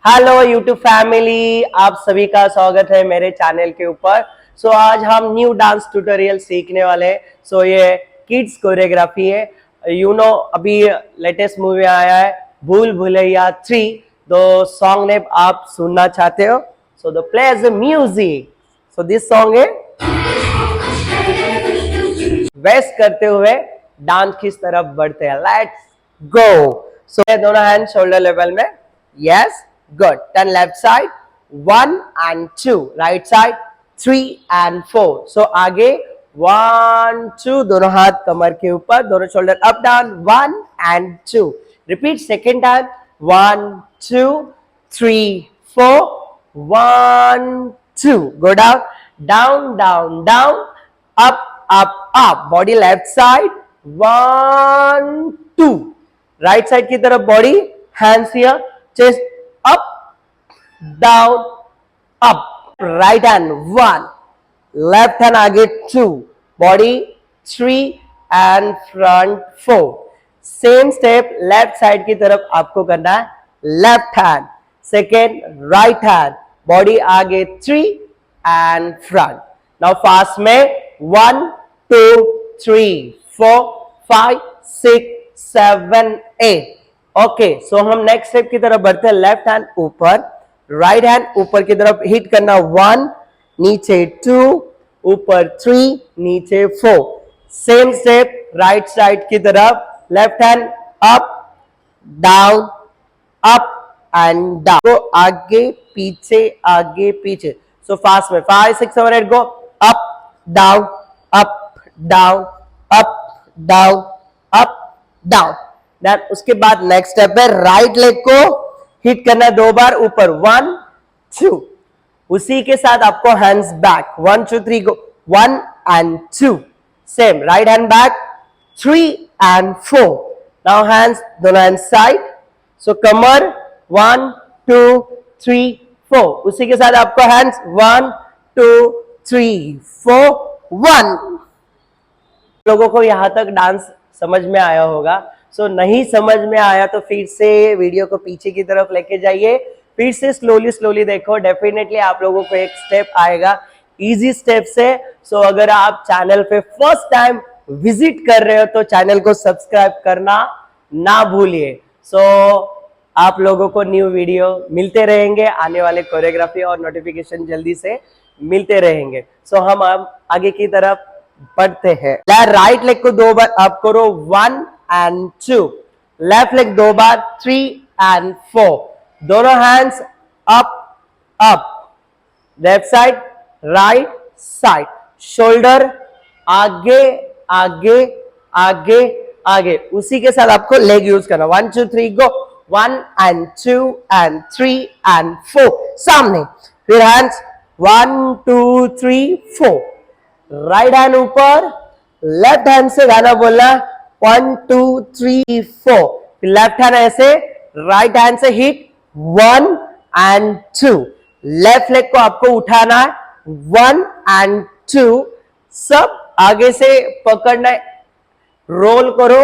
Hello YouTube family, आप सभी का स्वागत है मेरे चैनल के ऊपर। आज हम न्यू डांस ट्यूटोरियल सीखने वाले हैं। ये किड्स कोरियोग्राफी है। अभी लेटेस्ट मूवी आया है भूल भुलैया 3। तो सॉन्ग ने आप सुनना चाहते हो, so the play the music. This song है वेस्ट करते हुए डांस किस तरफ बढ़ते हैं। Let's go. दोनों हैंड शोल्डर लेवल में। Yes, good. Turn left side 1 and 2, right side 3 and 4. आगे 1 2, दोनों हाथ कमर के ऊपर, दोनों shoulder up down 1 and 2. Repeat second time 1 2 3 4 1 2. Go down down down down, up up up. Body left side 1 2. Right side की तरफ body, hands here, chest up, down, up. Right hand 1, left hand आगे 2, body 3 and front 4. Same step left side की तरफ आपको करना है। Left hand second, right hand, body आगे 3 and front. Now fast में 1 2 3 4 5 6 7 8। ओके, हम नेक्स्ट स्टेप की तरफ बढ़ते हैं। लेफ्ट हैंड ऊपर, राइट हैंड ऊपर की तरफ हिट करना 1, नीचे 2, ऊपर 3, नीचे 4। सेम स्टेप राइट साइड की तरफ, left hand up down up and down. तो आगे पीछे। फास्ट में 5 6 7 8 go. Up down up down up down up down. Then उसके बाद नेक्स्ट स्टेप है राइट लेग को हिट करना 2 बार ऊपर 1 2। उसी के साथ आपको hands back 1 2 3 go 1 and 2। Same right hand back 3 and 4। Now hands दोनों हैंड साइड। कमर 1 2 3 4। उसी के साथ आपको हैंड्स 1 2 3 4 1। लोगों को यहां तक डांस समझ में आया होगा। नहीं समझ में आया तो फिर से वीडियो को पीछे की तरफ लेके जाइए, फिर से स्लोली देखो। डेफिनेटली आप लोगों को एक स्टेप आएगा इजी स्टेप से। अगर आप चैनल पे फर्स्ट टाइम विजिट कर रहे हो तो चैनल को सब्सक्राइब करना ना भूलिए। आप लोगों को न्यू वीडियो मिलते रहेंगे, आने वाले कोरियोग्राफी और नोटिफिकेशन जल्दी से मिलते रहेंगे। हम आगे की तरफ बढ़ते हैं। राइट लेग को 2 बार अप करो 1 and 2। Left leg 2 bar 3 and 4। दोनों hands up up. Left side right side, shoulder आगे आगे आगे आगे। उसी के साथ आपको लेग यूज करना 1 2 3 गो 1 and 2 and 3 and 4। सामने फिर हैंड्स 1 2 3 4। राइट हैंड ऊपर, लेफ्ट हैंड से गाना बोलना 1 2 3 4। लेफ्ट हैंड ऐसे, राइट हैंड से हिट 1 and 2। लेफ्ट लेग को आपको उठाना है 1 and 2। सब आगे से पकड़ना है, रोल करो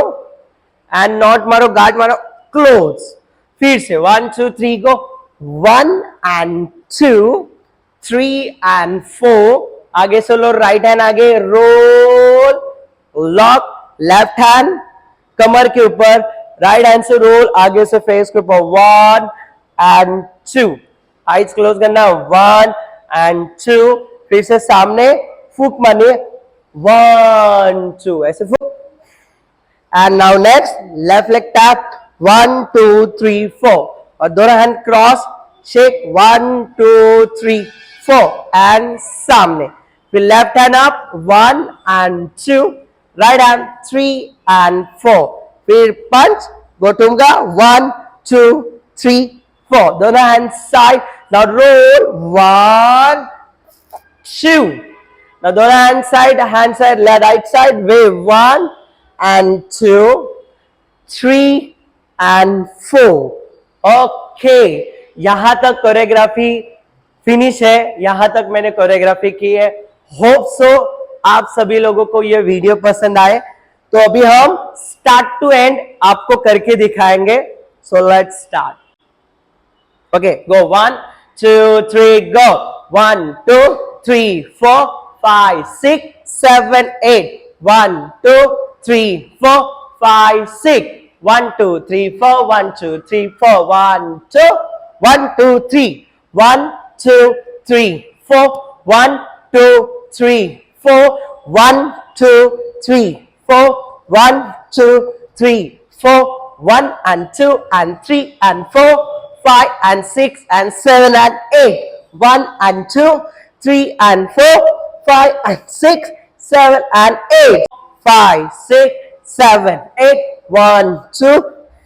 एंड नॉट मारो, गार्ड मारो, क्लोज। फिर से 1 2 3 गो 1 and 2 3 and 4। आगे से लो, राइट हैंड आगे, रोल लॉक, लेफ्ट हैंड कमर के ऊपर, राइट हैंड से रोल आगे से फेस के ऊपर 1 and 2। आइज क्लोज करना 1 and 2। फिर से सामने फूक मानिए 1 2, ऐसे फूक। And now next left leg tap 1 2 3 4 और दोनों हैंड क्रॉस शेक 1 2 3 4 एंड सामने। फिर left hand up 1 and 2, right hand 3 and 4। फिर पंच गोटूंगा 1 2 3 4। दोनों hand side. Now roll 1 2। Now दोनों hand side right side wave 1 and 2 3 and 4। Okay, यहां तक कोरियोग्राफी फिनिश है। यहां तक मैंने कोरियोग्राफी की है। होप सो आप सभी लोगों को ये वीडियो पसंद आए। तो अभी हम स्टार्ट टू एंड आपको करके दिखाएंगे। Let's start. Okay, go. 1, 2, 3, go. 1, 2, 3, 4, 5, 6, 7, 8. 1, 2, 3, 4, 5, 6. 1, 2, 3, 4, 1, 2, 3, 4, 1, 2, 1, 2, 3. 1, 2, 3, 4, 1, 2, 3, 4, 1, 2, 3, 4, 1, 2, 3, 4, 1 and 2 and 3 and 4, 5 and 6 and 7 and 8. 1 and 2, 3 and 4, 5 and 6, 7 and 8. 5, 6, 7, 8. 1, 2,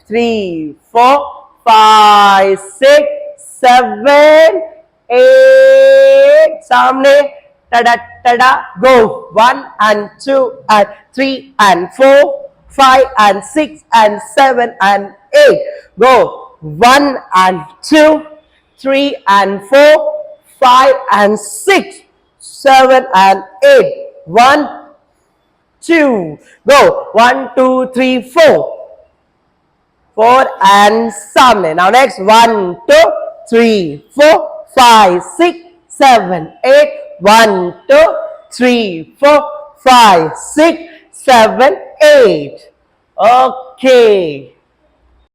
3, 4, 5, 6, 7, 8. सामने tada tada go. 1 and 2 and 3 and 4, 5 and 6 and 7 and 8. Go. 1 and 2, 3 and 4, 5 and 6, 7 and 8. 1, 2. Go. 1, 2, 3, 4. 4 and सामने. Now next 1, 2, 3, 4, 5, 6, 7, 8. 1, 2, 3, 4, 5, 6, 7, 8. Okay.